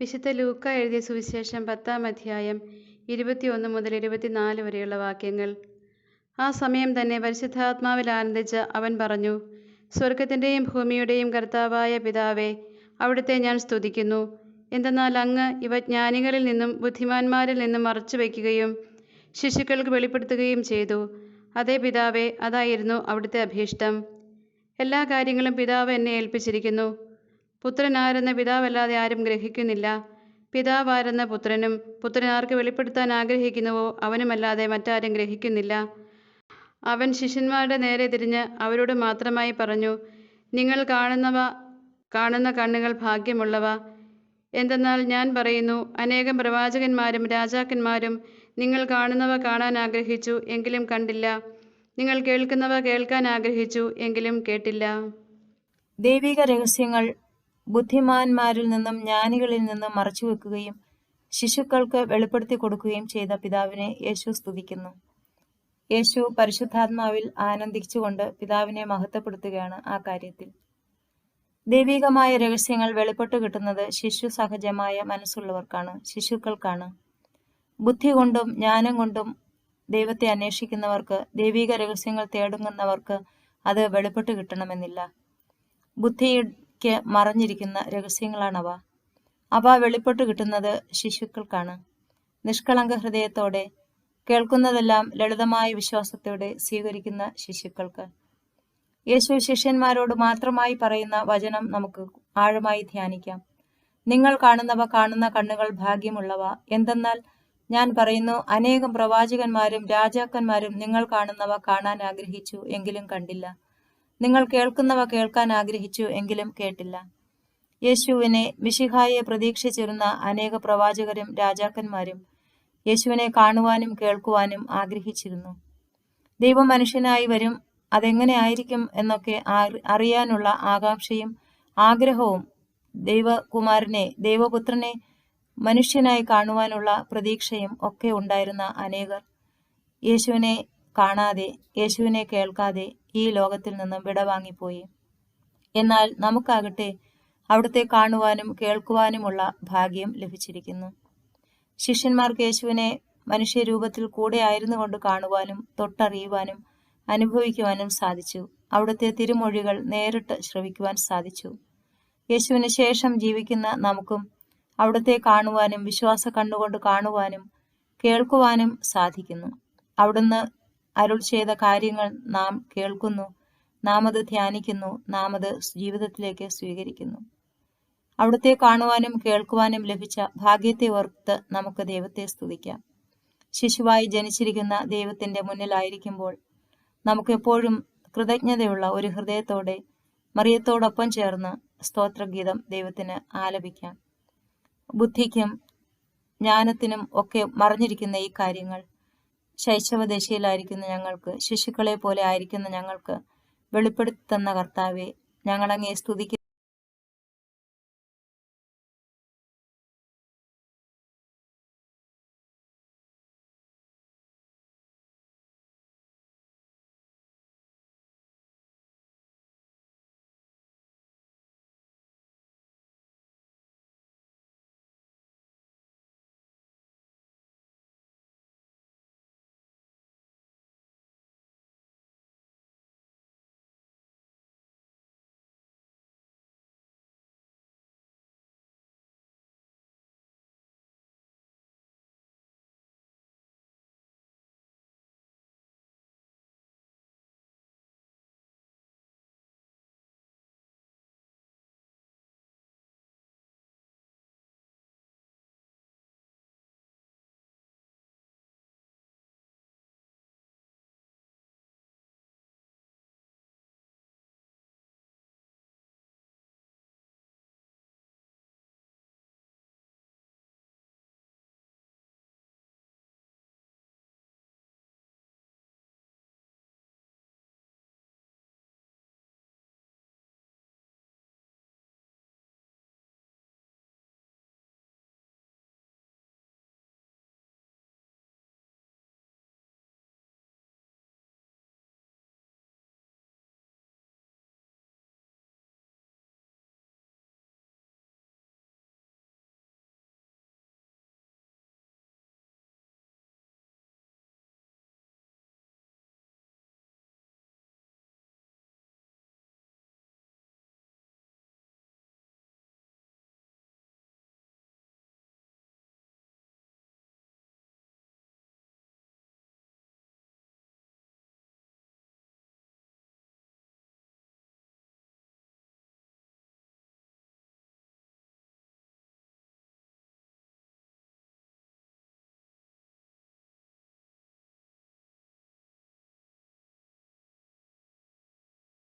വിശുദ്ധ ലൂക്ക എഴുതിയ സുവിശേഷം 10-ാം അധ്യായം 21 മുതൽ 24 വരെയുള്ള വാക്യങ്ങൾ. ആ സമയം തന്നെ പരിശുദ്ധാത്മാവിൽ ആനന്ദിച്ച് അവൻ പറഞ്ഞു, സ്വർഗത്തിൻ്റെയും ഭൂമിയുടെയും കർത്താവായ പിതാവേ, അവിടുത്തെ ഞാൻ സ്തുതിക്കുന്നു. എന്തെന്നാൽ അങ്ങ് ഇവ ജ്ഞാനികളിൽ നിന്നും ബുദ്ധിമാന്മാരിൽ നിന്നും മറച്ചു വയ്ക്കുകയും ശിശുക്കൾക്ക് വെളിപ്പെടുത്തുകയും ചെയ്തു. അതേ പിതാവേ, അതായിരുന്നു അവിടുത്തെ അഭീഷ്ടം. എല്ലാ കാര്യങ്ങളും പിതാവ് എന്നെ ഏൽപ്പിച്ചിരിക്കുന്നു. പുത്രൻ ആരെന്ന് പിതാവല്ലാതെ ആരും ഗ്രഹിക്കുന്നില്ല. പിതാവാരെന്ന് പുത്രനും പുത്രൻ ആർക്ക് വെളിപ്പെടുത്താൻ ആഗ്രഹിക്കുന്നുവോ അവനുമല്ലാതെ മറ്റാരും ഗ്രഹിക്കുന്നില്ല. അവൻ ശിഷ്യന്മാരുടെ നേരെ തിരിഞ്ഞ് അവരോട് മാത്രമായി പറഞ്ഞു, നിങ്ങൾ കാണുന്ന കണ്ണുകൾ ഭാഗ്യമുള്ളവ. എന്തെന്നാൽ ഞാൻ പറയുന്നു, അനേകം പ്രവാചകന്മാരും രാജാക്കന്മാരും നിങ്ങൾ കാണുന്നവ കാണാൻ ആഗ്രഹിച്ചു, എങ്കിലും കണ്ടില്ല. നിങ്ങൾ കേൾക്കുന്നവ കേൾക്കാൻ ആഗ്രഹിച്ചു, എങ്കിലും കേട്ടില്ല. ദൈവിക രഹസ്യങ്ങൾ ബുദ്ധിമാന്മാരിൽ നിന്നും ജ്ഞാനികളിൽ നിന്നും മറച്ചുവെക്കുകയും ശിശുക്കൾക്ക് വെളിപ്പെടുത്തി കൊടുക്കുകയും ചെയ്ത പിതാവിനെ യേശു സ്തുതിക്കുന്നു. യേശു പരിശുദ്ധാത്മാവിൽ ആനന്ദിച്ചുകൊണ്ട് പിതാവിനെ മഹത്വപ്പെടുത്തുകയാണ് ആ കാര്യത്തിൽ. ദൈവികമായ രഹസ്യങ്ങൾ വെളിപ്പെട്ടു കിട്ടുന്നത് ശിശു സഹജമായ മനസ്സുള്ളവർക്കാണ്, ശിശുക്കൾക്കാണ്. ബുദ്ധി കൊണ്ടും ജ്ഞാനം കൊണ്ടും ദൈവത്തെ അന്വേഷിക്കുന്നവർക്ക്, ദൈവിക രഹസ്യങ്ങൾ തേടുന്നവർക്ക് അത് വെളിപ്പെട്ടു കിട്ടണമെന്നില്ല. ബുദ്ധിക്ക് മറഞ്ഞിരിക്കുന്ന രഹസ്യങ്ങളാണവ. അവ വെളിപ്പെട്ടു കിട്ടുന്നത് ശിശുക്കൾക്കാണ്. നിഷ്കളങ്ക ഹൃദയത്തോടെ കേൾക്കുന്നതെല്ലാം ലളിതമായ വിശ്വാസത്തോടെ സ്വീകരിക്കുന്ന ശിശുക്കൾക്ക്. യേശു ശിഷ്യന്മാരോട് മാത്രമായി പറയുന്ന വചനം നമുക്ക് ആഴമായി ധ്യാനിക്കാം. നിങ്ങൾ കാണുന്നവ കാണുന്ന കണ്ണുകൾ ഭാഗ്യമുള്ളവ. എന്തെന്നാൽ ഞാൻ പറയുന്നു, അനേകം പ്രവാചകന്മാരും രാജാക്കന്മാരും നിങ്ങൾ കാണുന്നവ കാണാൻ ആഗ്രഹിച്ചു, എങ്കിലും കണ്ടില്ല. നിങ്ങൾ കേൾക്കുന്നവ കേൾക്കാൻ ആഗ്രഹിച്ചു, എങ്കിലും കേട്ടില്ല. യേശുവിനെ, മിശിഹായെ പ്രതീക്ഷിച്ചിരുന്ന അനേക പ്രവാചകരും രാജാക്കന്മാരും യേശുവിനെ കാണുവാനും കേൾക്കുവാനും ആഗ്രഹിച്ചിരുന്നു. ദൈവം മനുഷ്യനായി വരും, അതെങ്ങനെ ആയിരിക്കും എന്നൊക്കെ അറിയാനുള്ള ആകാംക്ഷയും ആഗ്രഹവും ദൈവകുമാരനെ, ദൈവപുത്രനെ മനുഷ്യനായി കാണുവാനുള്ള പ്രതീക്ഷയും ഒക്കെ ഉണ്ടായിരുന്ന അനേകർ യേശുവിനെ കാണാതെ, യേശുവിനെ കേൾക്കാതെ ഈ ലോകത്തിൽ നിന്നും വിടവാങ്ങിപ്പോയി. എന്നാൽ നമുക്കാകട്ടെ അവിടുത്തെ കാണുവാനും കേൾക്കുവാനുമുള്ള ഭാഗ്യം ലഭിച്ചിരിക്കുന്നു. ശിഷ്യന്മാർക്ക് യേശുവിനെ മനുഷ്യരൂപത്തിൽ കൂടെ ആയിരുന്നു കൊണ്ട് കാണുവാനും തൊട്ടറിയുവാനും അനുഭവിക്കുവാനും സാധിച്ചു. അവിടുത്തെ തിരുമൊഴികൾ നേരിട്ട് ശ്രവിക്കുവാൻ സാധിച്ചു. യേശുവിന് ശേഷം ജീവിക്കുന്ന നമുക്കും അവിടുത്തെ കാണുവാനും വിശ്വാസ കണ്ണുകൊണ്ട് കാണുവാനും കേൾക്കുവാനും സാധിക്കുന്നു. അവിടുന്ന് അരുൾ ചെയ്ത കാര്യങ്ങൾ നാം കേൾക്കുന്നു, നാം അത് ധ്യാനിക്കുന്നു, നാം അത് ജീവിതത്തിലേക്ക് സ്വീകരിക്കുന്നു. അവിടുത്തെ കാണുവാനും കേൾക്കുവാനും ലഭിച്ച ഭാഗ്യത്തെ ഓർത്ത് നമുക്ക് ദൈവത്തെ സ്തുതിക്കാം. ശിശുവായി ജനിച്ചിരിക്കുന്ന ദൈവത്തിന്റെ മുന്നിലായിരിക്കുമ്പോൾ നമുക്ക് എപ്പോഴും കൃതജ്ഞതയുള്ള ഒരു ഹൃദയത്തോടെ മറിയത്തോടൊപ്പം ചേർന്ന് സ്തോത്രഗീതം ദൈവത്തിന് ആലപിക്കാം. ബുദ്ധിക്കും ജ്ഞാനത്തിനും ഒക്കെ മറഞ്ഞിരിക്കുന്ന ഈ കാര്യങ്ങൾ ശൈശവദശയിലായിരിക്കുന്ന ഞങ്ങൾക്ക്, ശിശുക്കളെ പോലെ ആയിരിക്കുന്ന ഞങ്ങൾക്ക് വെളിപ്പെടുത്തി തന്ന കർത്താവെ, ഞങ്ങളങ്ങേ സ്തുതിക്കുന്നു.